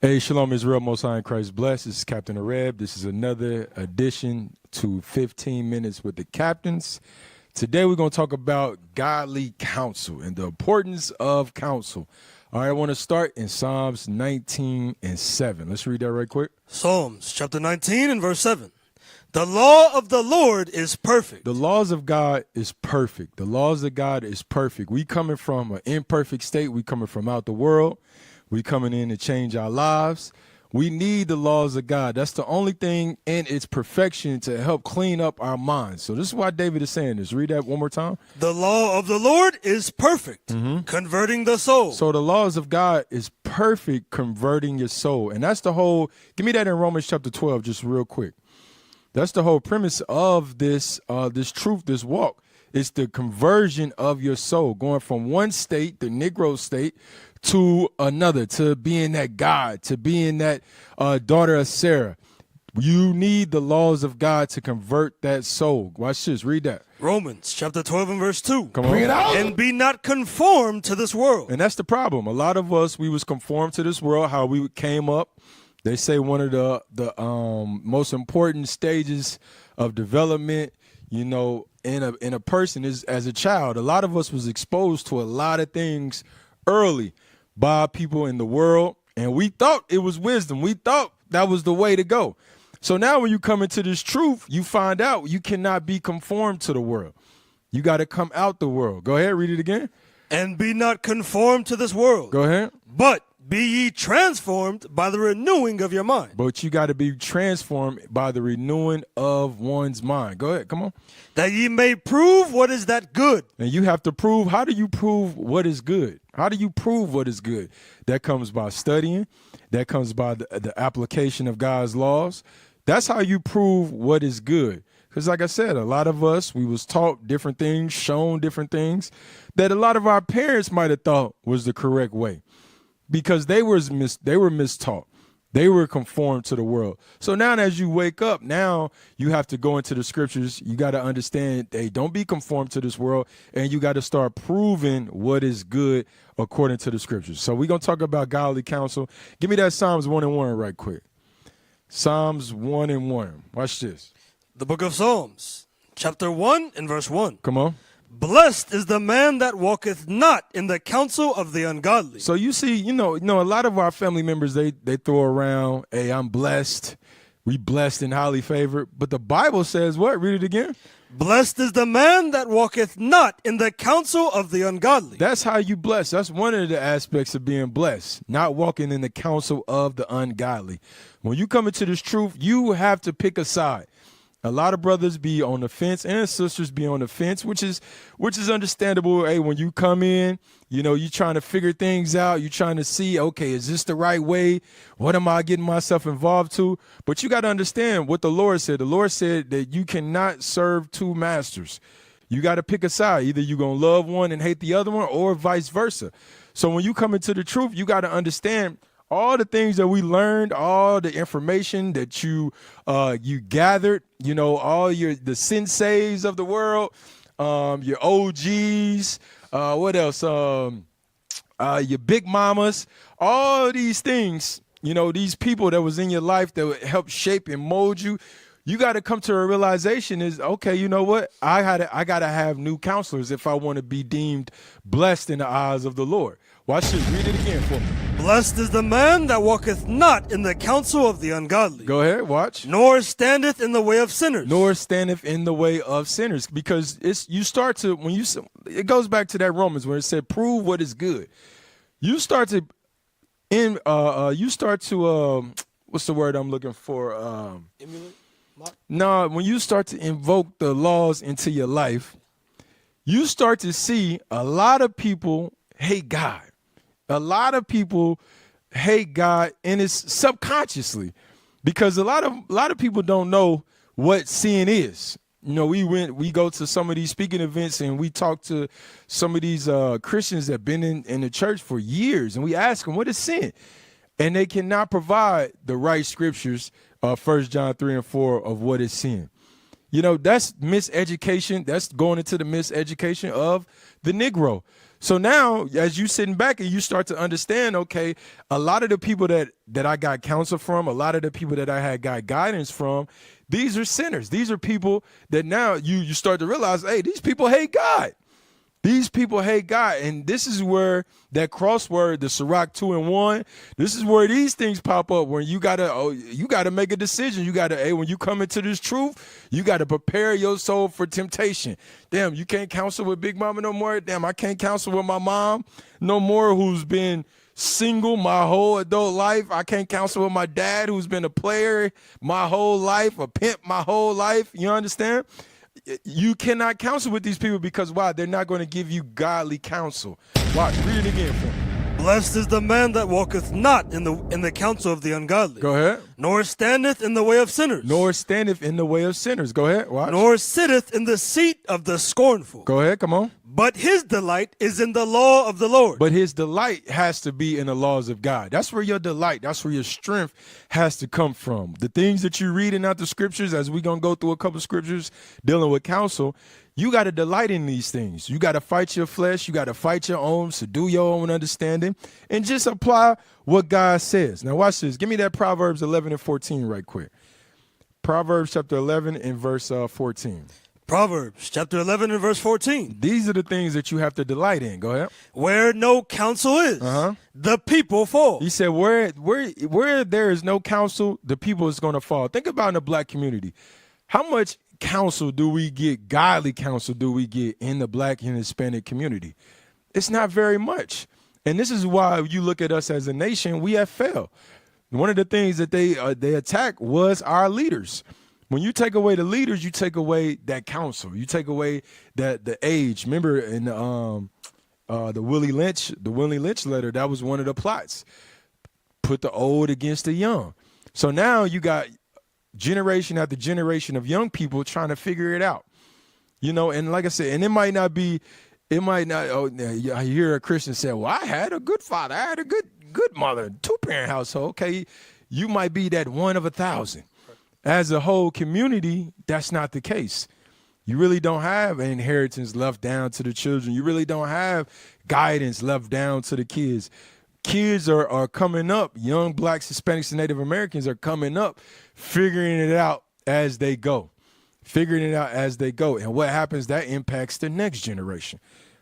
Hey, Shalom Israel, Most High in Christ bless. This is Capt.Horeb. This is another edition to 15 Minutes with the Captains. Today we're going to talk about godly counsel and the importance of counsel. All right, I want to start in Psalms 19 and 7. Let's read that right quick. Psalms chapter 19 and verse 7. The law of the Lord is perfect. The laws of God is perfect. The laws of God is perfect. We coming from an imperfect state. We coming from out the world. We coming in to change our lives. We need the laws of God. That's the only thing in its perfection to help clean up our minds. So this is why David is saying this. Read that one more time. The law of the Lord is perfect, converting the soul. So the laws of God is perfect, converting your soul. And that's the whole, give me that in Romans chapter 12, just real quick. That's the whole premise of this truth, this walk. It's the conversion of your soul, going from one state, the Negro state, to another, to being that God, to being that daughter of Sarah. You need the laws of God to convert that soul. Watch this. Read that. Romans chapter 12 and verse 2. Come on. Bring it out. And be not conformed to this world. And that's the problem. A lot of us, we was conformed to this world, how we came up. They say one of the most important stages of development, you know, in a person is as a child. A lot of us was exposed to a lot of things early by people in the world, and we thought it was wisdom. We thought that was the way to go. So now when you come into this truth, you find out you cannot be conformed to the world. You got to come out the world. Go ahead, read it again. And be not conformed to this world. Go ahead. But be ye transformed by the renewing of your mind. But you got to be transformed by the renewing of one's mind. Go ahead, come on. That ye may prove what is that good. And you have to prove, how do you prove what is good? How do you prove what is good? That comes by studying. That comes by the application of God's laws. That's how you prove what is good. Because like I said, a lot of us, we was taught different things, shown different things that a lot of our parents might have thought was the correct way. Because they were mistaught. They were conformed to the world. So now as you wake up, now you have to go into the scriptures. You got to understand, hey, don't be conformed to this world. And you got to start proving what is good according to the scriptures. So we're going to talk about godly counsel. Give me that Psalms 1 and 1 right quick. Psalms 1 and 1. Watch this. The book of Psalms, chapter 1 and verse 1. Come on. Blessed is the man that walketh not in the counsel of the ungodly. So you see, you know, a lot of our family members, they throw around, hey, I'm blessed. We blessed and highly favored. But the Bible says what? Read it again. Blessed is the man that walketh not in the counsel of the ungodly. That's how you bless. That's one of the aspects of being blessed, not walking in the counsel of the ungodly. When you come into this truth, you have to pick a side. A lot of brothers be on the fence and sisters be on the fence, which is understandable. Hey, when you come in, you know, you're trying to figure things out. You're trying to see, okay, is this the right way? What am I getting myself involved to? But you got to understand what the Lord said. The Lord said that you cannot serve two masters. You got to pick a side. Either you're going to love one and hate the other one, or vice versa. So when you come into the truth, you got to understand all the things that we learned, all the information that you gathered, you know, all the senseis of the world, your OGs, what else? Your big mamas, all these things, you know, these people that was in your life that would help shape and mold you. You got to come to a realization is, okay, you know what? I got to have new counselors if I want to be deemed blessed in the eyes of the Lord. Watch this. Read it again for me. Blessed is the man that walketh not in the counsel of the ungodly. Go ahead, watch. Nor standeth in the way of sinners. Nor standeth in the way of sinners. Because it goes back to that Romans where it said, prove what is good. You start to, what's the word I'm looking for? Emulate? No, when you start to invoke the laws into your life, you start to see a lot of people hate God. A lot of people hate God, and it's subconsciously because a lot of people don't know what sin is. You know, we go to some of these speaking events and we talk to some of these Christians that have been in the church for years, and we ask them, what is sin? And they cannot provide the right scriptures, 1 John 3 and 4 of what is sin. You know, that's miseducation. That's going into the miseducation of the Negro. So now, as you sitting back and you start to understand, okay, a lot of the people that I got counsel from, a lot of the people that I had got guidance from, these are sinners. These are people that now you start to realize, hey, these people hate God. These people hate God. And this is where that crossword, the Sirach 2 and 1, this is where these things pop up, where you gotta make a decision. You gotta, hey, when you come into this truth, you gotta prepare your soul for temptation. Damn, you can't counsel with Big Mama no more. Damn, I can't counsel with my mom no more, who's been single my whole adult life. I can't counsel with my dad, who's been a player my whole life, a pimp my whole life. You understand? You cannot counsel with these people because why? They're not going to give you godly counsel. Watch, read it again for me. Blessed is the man that walketh not in the counsel of the ungodly. Go ahead. Nor standeth in the way of sinners. Nor standeth in the way of sinners. Go ahead. Watch. Nor sitteth in the seat of the scornful. Go ahead. Come on. But his delight is in the law of the Lord. But his delight has to be in the laws of God. That's where your delight, that's where your strength has to come from. The things that you're reading out the scriptures, as we're going to go through a couple scriptures dealing with counsel, you got to delight in these things. You got to fight your flesh. You got to fight your own, subdue your own understanding, and just apply what God says. Now watch this. Give me that Proverbs 11 and 14 right quick. Proverbs chapter 11 and verse 14. Proverbs chapter 11 and verse 14. These are the things that you have to delight in. Go ahead. Where no counsel is, the people fall. He said, where there is no counsel, the people is going to fall. Think about in the black community. How much counsel do we get, godly counsel do we get in the black and Hispanic community? It's not very much. And this is why you look at us as a nation, we have failed. One of the things that they attacked was our leaders. When you take away the leaders, you take away that counsel. You take away the age. Remember in the Willie Lynch letter, that was one of the plots. Put the old against the young. So now you got generation after generation of young people trying to figure it out. You know, and like I said, and it might not, I hear a Christian say, well, I had a good father. I had a good mother, 2-parent household. Okay, you might be that one of 1,000. As a whole community, that's not the case. You really don't have an inheritance left down to the children. You really don't have guidance left down to the kids. Kids are coming up, young blacks, Hispanics, and Native Americans are coming up, figuring it out as they go. And what happens, that impacts the next generation.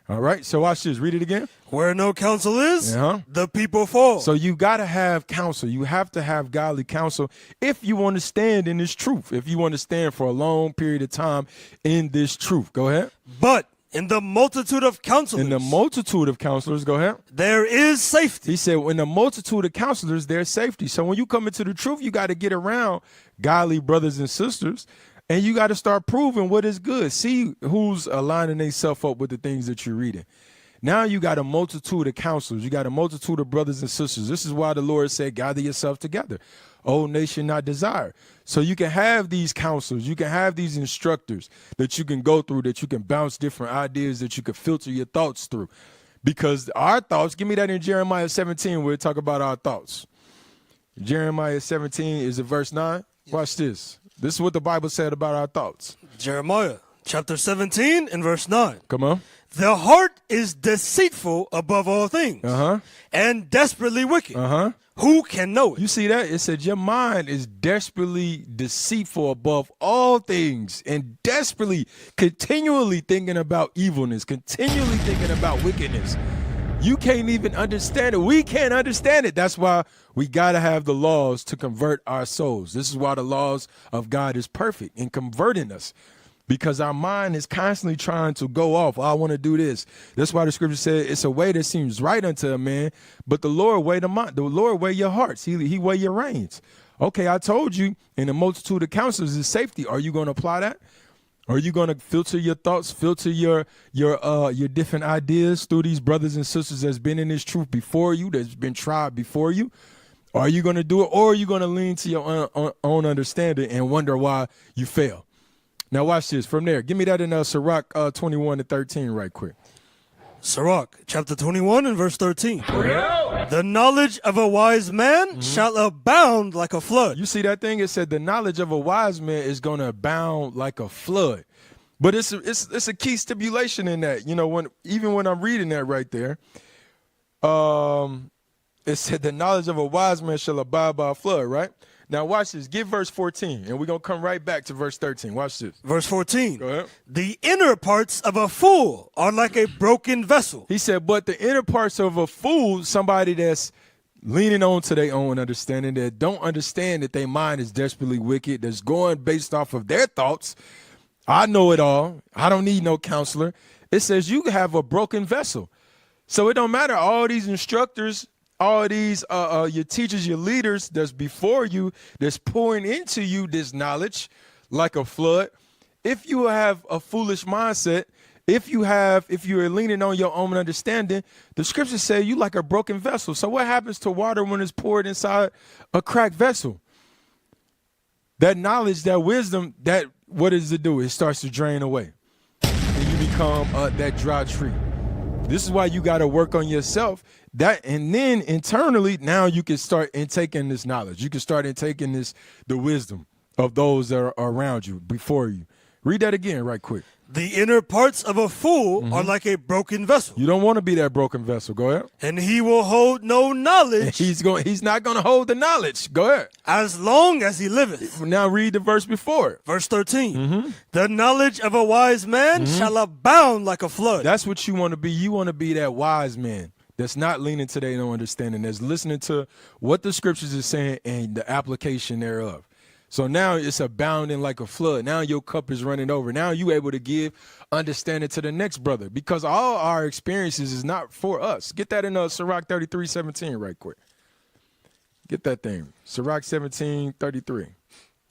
All right, so watch this. Read it again. Where no counsel is, the people fall. So you got to have counsel. You have to have godly counsel if you want to stand in this truth, if you want to stand for a long period of time in this truth. Go ahead. But in the multitude of counselors. Go ahead. There is safety. He said, in the multitude of counselors, there's safety. So when you come into the truth, you got to get around godly brothers and sisters. And you got to start proving what is good. See who's aligning themselves up with the things that you're reading. Now you got a multitude of counselors. You got a multitude of brothers and sisters. This is why the Lord said, gather yourself together. O nation not desire. So you can have these counselors. You can have these instructors that you can go through, that you can bounce different ideas, that you can filter your thoughts through. Because our thoughts, give me that in Jeremiah 17, we'll talk about our thoughts. Jeremiah 17 is it verse 9? Watch this. This is what the Bible said about our thoughts. Jeremiah chapter 17 and verse 9. Come on. The heart is deceitful above all things and desperately wicked. Who can know it? You see that? It said your mind is desperately deceitful above all things and desperately, continually thinking about evilness, continually thinking about wickedness. You can't even understand it. We can't understand it. That's why we got to have the laws to convert our souls. This is why the laws of God is perfect in converting us, because our mind is constantly trying to go off. Oh, I want to do this. That's why the scripture said it's a way that seems right unto a man, but the Lord weigh the mind. The Lord weigh your hearts. He weigh your reins. Okay, I told you in the multitude of counselors is safety. Are you going to apply that? Are you going to filter your thoughts, filter your different ideas through these brothers and sisters that's been in this truth before you, that's been tried before you? Are you going to do it, or are you going to lean to your own understanding and wonder why you fail? Now watch this. From there, give me that in Sirach 21 and 13 right quick. Sirach chapter 21 and verse 13. The knowledge of a wise man shall abound like a flood. You see that thing? It said the knowledge of a wise man is going to abound like a flood. But it's a key stipulation in that. You know, when I'm reading that right there, it said the knowledge of a wise man shall abide by a flood, right? Now watch this. Get verse 14, and we're going to come right back to verse 13. Watch this. Verse 14. Go ahead. The inner parts of a fool are like a broken vessel. He said, but the inner parts of a fool, somebody that's leaning on to their own understanding, that don't understand that their mind is desperately wicked, that's going based off of their thoughts. I know it all. I don't need no counselor. It says you have a broken vessel. So it don't matter. All these instructors, all these your teachers, your leaders that's before you, that's pouring into you this knowledge like a flood. If you have a foolish mindset, if you're leaning on your own understanding, the scriptures say you like a broken vessel. So what happens to water when it's poured inside a cracked vessel? That knowledge, that wisdom, that what does it do? It starts to drain away. And you become that dry tree. This is why you got to work on yourself. And then internally, now you can start intaking this knowledge. You can start intaking the wisdom of those that are around you, before you. Read that again right quick. The inner parts of a fool are like a broken vessel. You don't want to be that broken vessel. Go ahead. And he will hold no knowledge. He's not going to hold the knowledge. Go ahead. As long as he liveth. Now read the verse before it. Verse 13. The knowledge of a wise man shall abound like a flood. That's what you want to be. You want to be that wise man that's not leaning to their own understanding, that's listening to what the scriptures is saying and the application thereof. So now it's abounding like a flood. Now your cup is running over. Now you able to give understanding to the next brother, because all our experiences is not for us. Get that in Sirach 33:17 right quick. Get that thing. Sirach 17:33.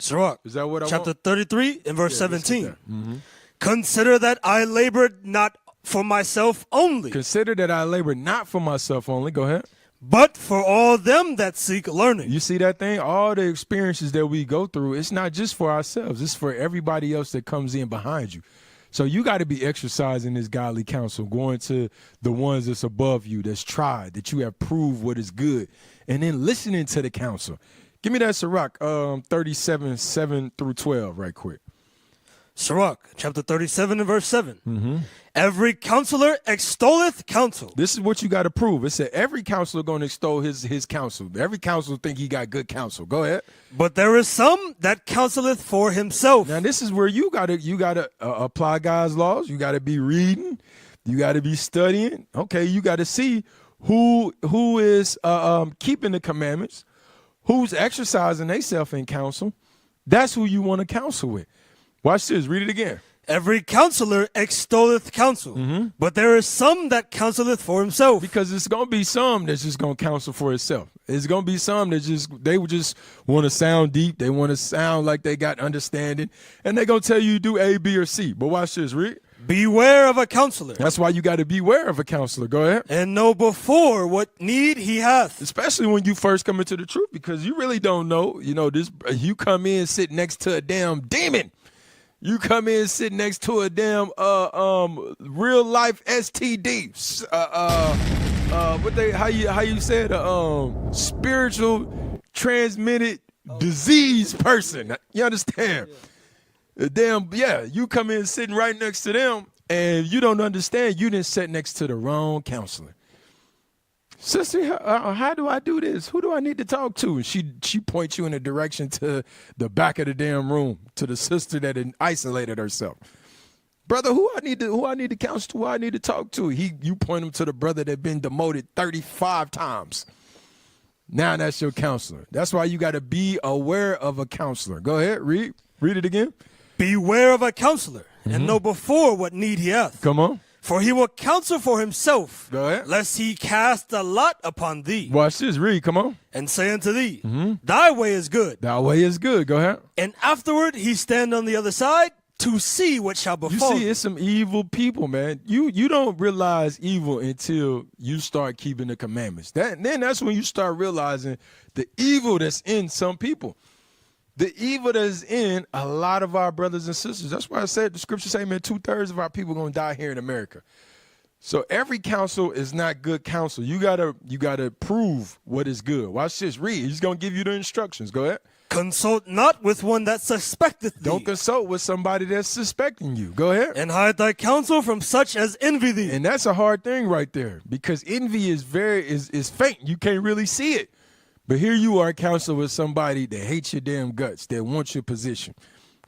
Sirach. Is that what I Chapter want? 33 and verse 17. Consider that I labored not for myself only, Consider that I labor not for myself only. Go ahead. but for all them that seek learning. You see that thing? All the experiences that we go through, it's not just for ourselves. It's for everybody else that comes in behind you. So you got to be exercising this godly counsel, going to the ones that's above you, that's tried, that you have proved what is good, and then listening to the counsel. Give me that Sirach 37:7-12 right quick. Sirach, chapter 37 and verse 7. Every counselor extolleth counsel. This is what you got to prove. It said every counselor going to extol his counsel. Every counselor think he got good counsel. Go ahead. But there is some that counseleth for himself. Now this is where you gotta apply God's laws. You got to be reading. You got to be studying. Okay, you got to see who is keeping the commandments, who's exercising themselves in counsel. That's who you want to counsel with. Watch this. Read it again. Every counselor extolleth counsel, but there is some that counseleth for himself. Because it's going to be some that's just going to counsel for itself. It's going to be some that they would just want to sound deep. They want to sound like they got understanding. And they're going to tell you do A, B, or C. But watch this. Read. Beware of a counselor. That's why you got to beware of a counselor. Go ahead. And know before what need he hath. Especially when you first come into the truth, because you really don't know. You know, you come in, sit next to a damn demon. You come in, sit next to a damn real life STD. How you said spiritual transmitted disease person. You understand? You come in sitting right next to them, and you don't understand. You didn't sit next to the wrong counselor. Sister, how do I do this? Who do I need to talk to? And she points you in a direction to the back of the damn room, to the sister that had isolated herself. Brother, who I need to counsel, who I need to talk to? You point him to the brother that been demoted 35 times. Now that's your counselor. That's why you got to be aware of a counselor. Go ahead, read it again. Beware of a counselor, and know before what need he hath. Come on. For he will counsel for himself, Go ahead. lest he cast a lot upon thee. Watch this. Read. Come on. And say unto thee, thy way is good. Thy way is good. Go ahead. And afterward he stand on the other side to see what shall You befall. see, it's some evil people, man. You don't realize evil until you start keeping the commandments. Then that's when you start realizing the evil that's in some people. The evil that is in a lot of our brothers and sisters. That's why I said the scripture say, man, 2/3 of our people are going to die here in America. So every counsel is not good counsel. You gotta prove what is good. Watch this. Read. He's going to give you the instructions. Go ahead. Consult not with one that suspecteth thee. Don't consult with somebody that's suspecting you. Go ahead. And hide thy counsel from such as envy thee. And that's a hard thing right there, because envy is is faint. You can't really see it. But here you are, counsel with somebody that hates your damn guts, that wants your position.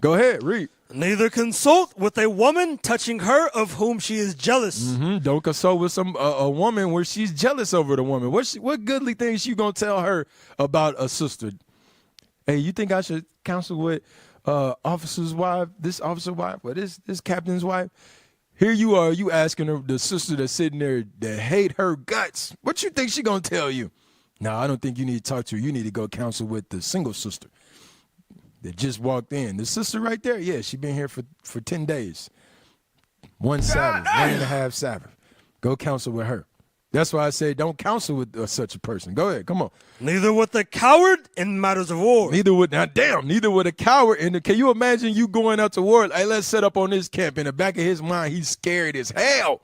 Go ahead, read. Neither consult with a woman touching her of whom she is jealous. Don't consult with a woman where she's jealous over the woman. What goodly things you gonna tell her about a sister? Hey, you think I should counsel with officer's wife, this officer's wife, or this captain's wife? Here you are, you asking her, the sister that's sitting there that hate her guts. What you think she gonna tell you? No, I don't think you need to talk to her. You need to go counsel with the single sister that just walked in. The sister right there, yeah, she been here for 10 days. One Sabbath, 1.5 Sabbath. Go counsel with her. That's why I say don't counsel with such a person. Go ahead, come on. Neither with a coward in matters of war. Neither with a coward. And can you imagine you going out to war? Hey, let's set up on this camp. In the back of his mind, he's scared as hell.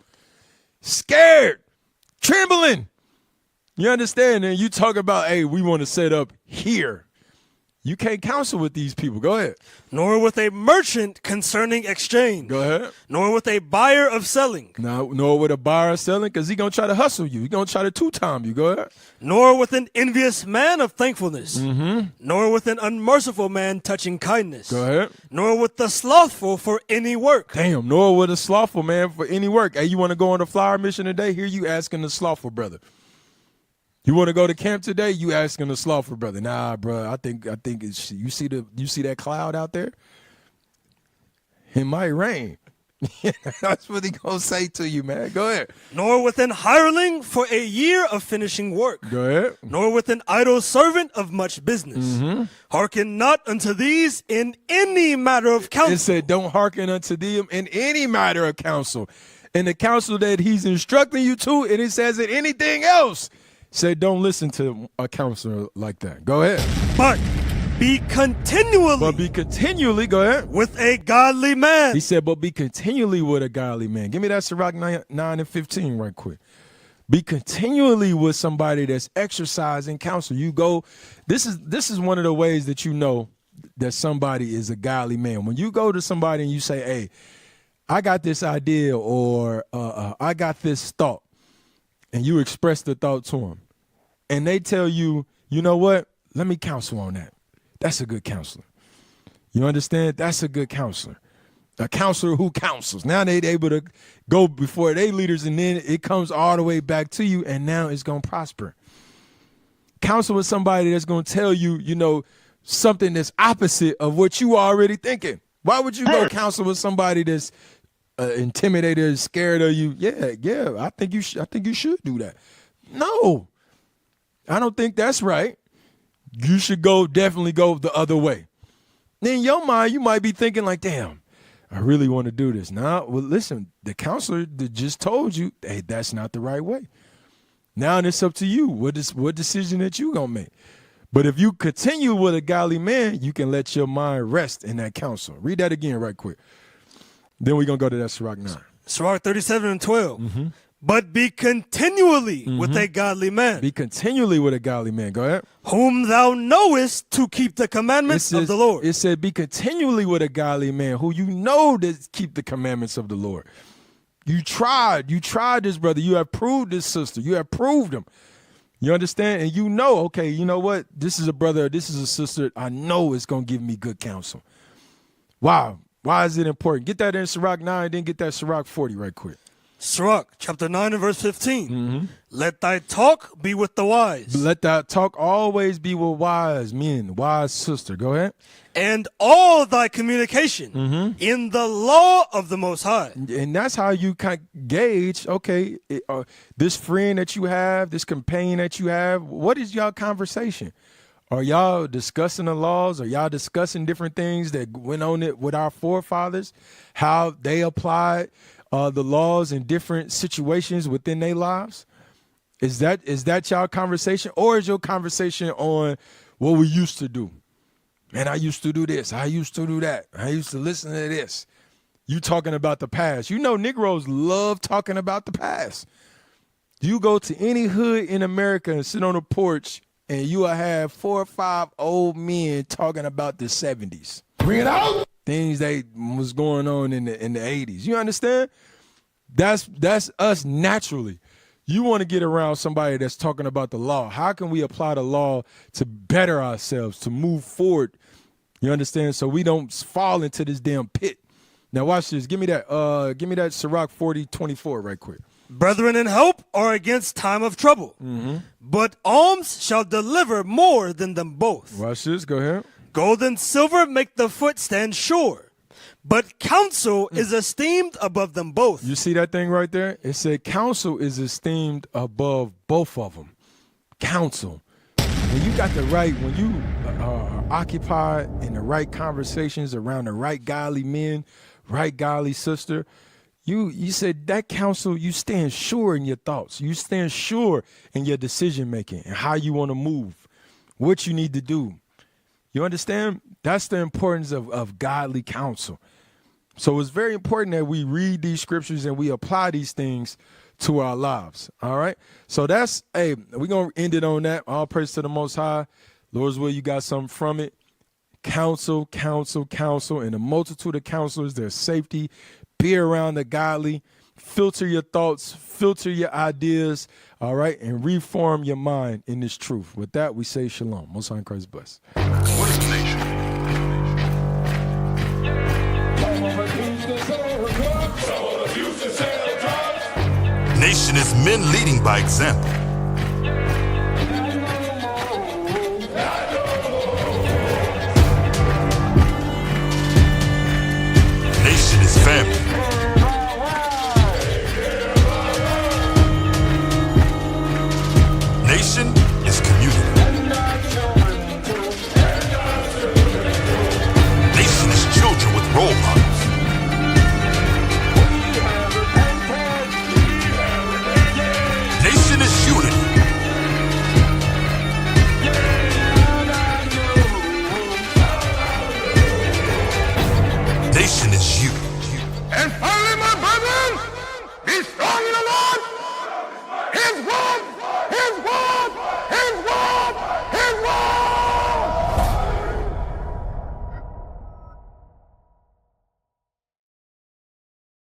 Scared. Trembling. You understand? And you talk about, hey, we want to set up here. You can't counsel with these people. Go ahead. Nor with a merchant concerning exchange. Go ahead. Nor with a buyer of selling. Nor with a buyer of selling, because he's going to try to hustle you. He's going to try to two-time you. Go ahead. Nor with an envious man of thankfulness. Nor with an unmerciful man touching kindness. Go ahead. Nor with the slothful for any work. Damn, nor with a slothful man for any work. Hey, you want to go on a flower mission today? Here you asking the slothful brother. You want to go to camp today? You asking the slothful brother. Nah, bro, I think it's, you see that cloud out there? It might rain. That's what he gonna say to you, man. Go ahead. Nor with an hireling for a year of finishing work. Go ahead. Nor with an idle servant of much business. Hearken not unto these in any matter of counsel. It said, don't hearken unto them in any matter of counsel. In the counsel that he's instructing you to, and it says it anything else. Say, don't listen to a counselor like that. Go ahead. But be continually go ahead. with a godly man. He said, but be continually with a godly man. Give me that Sirach 9:15 right quick. Be continually with somebody that's exercising counsel. You go, this is one of the ways that you know that somebody is a godly man. When you go to somebody and you say, hey, I got this idea, or I got this thought, and you express the thought to them, and they tell you, you know what? Let me counsel on that. That's a good counselor. You understand? That's a good counselor. A counselor who counsels. Now they're able to go before they leaders, and then it comes all the way back to you, and now it's going to prosper. Counsel with somebody that's going to tell you, you know, something that's opposite of what you are already thinking. Why would you go counsel with somebody that's intimidated, scared of you? Yeah, I think you should do that. No, I don't think that's right. You should definitely go the other way. In your mind, you might be thinking like, damn, I really want to do this. Nah, well, listen, the counselor that just told you, hey, that's not the right way. Now it's up to you. What decision that you gonna make? But if you continue with a godly man, you can let your mind rest in that counsel. Read that again right quick. Then we're going to go to that Sirach 9. Sirach 37:12. But be continually with a godly man. Be continually with a godly man. Go ahead. Whom thou knowest to keep the commandments of the Lord. It said be continually with a godly man who you know to keep the commandments of the Lord. You tried this brother. You have proved this sister. You have proved him. You understand? And you know, okay, you know what? This is a brother. This is a sister. I know it's going to give me good counsel. Wow. Why is it important? Get that in Sirach 9, then get that Sirach 40 right quick. Sirach chapter 9 and verse 15. Let thy talk be with the wise. Let thy talk always be with wise men, wise sister. Go ahead. And all thy communication in the law of the Most High. And that's how you kind of gauge, okay, this friend that you have, this companion that you have, what is y'all conversation? Are y'all discussing the laws? Are y'all discussing different things that went on it with our forefathers, how they applied the laws in different situations within their lives? Is that y'all conversation, or is your conversation on what we used to do? Man, I used to do this. I used to do that. I used to listen to this. You talking about the past. You know, Negroes love talking about the past. You go to any hood in America and sit on a porch and you will have 4 or 5 old men talking about the 70s. Bring it out. Things that was going on in the 80s. You understand? That's us naturally. You want to get around somebody that's talking about the law. How can we apply the law to better ourselves, to move forward? You understand? So we don't fall into this damn pit. Now watch this. Give me that Sirach 40:24 right quick. Brethren in help are against time of trouble, but alms shall deliver more than them both. Watch this. Go ahead. Gold and silver make the foot stand sure, but counsel is esteemed above them both. You see that thing right there? It said counsel is esteemed above both of them. Counsel. When you got the right, when you are occupied in the right conversations around the right godly men, right godly sister, you said that counsel, you stand sure in your thoughts. You stand sure in your decision making and how you want to move, what you need to do. You understand? That's the importance of godly counsel. So it's very important that we read these scriptures and we apply these things to our lives. All right. So that's, we're going to end it on that. All praise to the Most High. Lord's will, you got something from it. Counsel, counsel, counsel. And a multitude of counselors, there's safety. Be around the godly. Filter your thoughts. Filter your ideas. All right. And reform your mind in this truth. With that, we say shalom. Most High in Christ bless. What is the nation? Nation is men leading by example. Nation is family. Nation is community. Nation is children with role models. Nation is unity. Nation is you. And